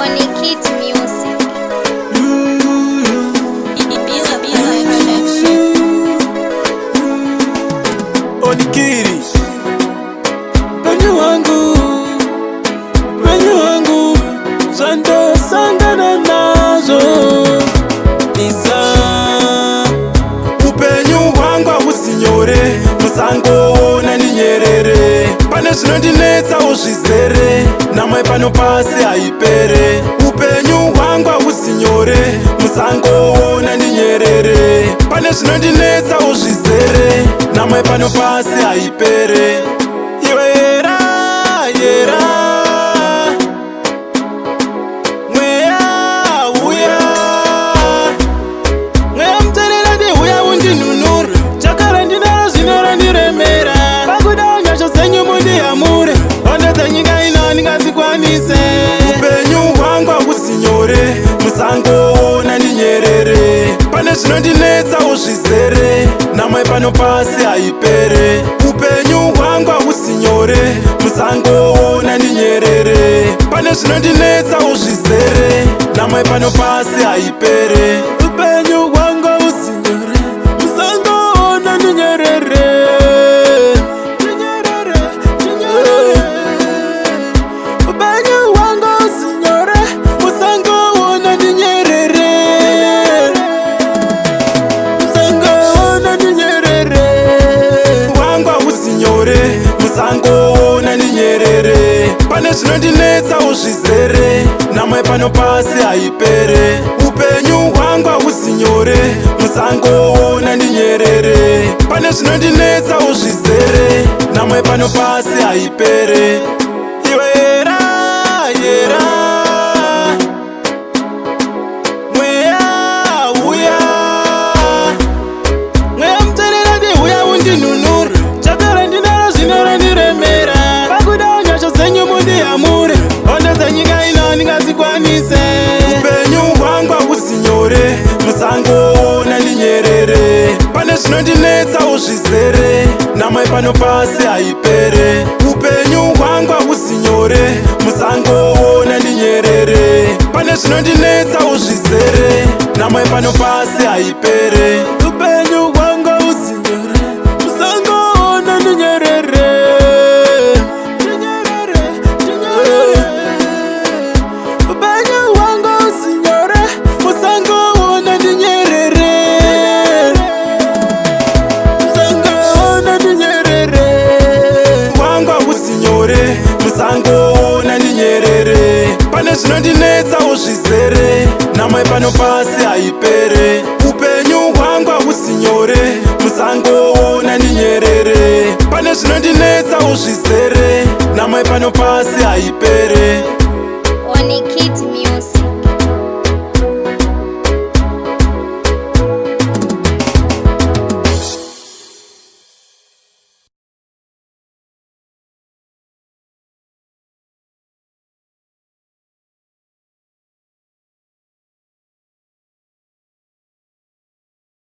Onikit Music. Onikiri penyu wangu Sando sangana nazo Niza upenyu wangu usinyore Musango na ninyerere Pane zvinondinetsa uzvizere Namwe pano pasi haipere Upenyu wangu usinyore Musango na ninyerere Pane zvinondinetsa uzvizere Namwe pano pasi haipere Iwe yera, yera Mweya, uya Mweya mterera ndi uya undinunura Chakara ndinara zvinora ndiremera Pakuda nyasha zenyu mundiyamure Ondedza nyika ino ndingazikwanise Upenyu wangu usinyore Musango na ndinyerere Pane zvinondinetsa uzvizere Namwe pano pasi haipere Upenyu wangu usinyore Musango na ndinyerere Pane zvinondinetsa uzvizere Namwe pano pasi haipere Upenyu wangu usinyore Musango na ndinyerere Upenyu wangu usinyore Musango na ndinyerere Musango na ndinyerere Pane zvinondinetsa uzvizere Namwe pano pasi haipere Upenyu wangu usinyore Musango na ndinyerere Pane zvinondinetsa uzvizere Namwe pano pasi haipere Iwe yera, yera Mweya, uya Mweya mterera ndi uya undinunura Chakara ndinara zvinora ndiremera Pakuda nyasha zenyu mundiyamure Ondedza nyika ino ndingazikwanise Upenyu wangu usinyore Musango na ndinyerere Pane zvinondinetsa uzvizere Namwe pano pasi haipere Upenyu wangu usinyore Musango na ndinyerere Pane zvinondinetsa uzvizere Namwe pano pasi haipere Upenyu wangu usinyore Musango na ndinyerere Upenyu wangu usinyore Musango na ndinyerere Musango na ndinyerere Wangu usinyore Musango na ndinyerere Pane zvinondinetsa uzvizere Namwe pano pasi haipere Upenyu wangu usinyore Musango na ndinyerere Pane zvinondinetsa uzvizere Namwe pano pasi haipere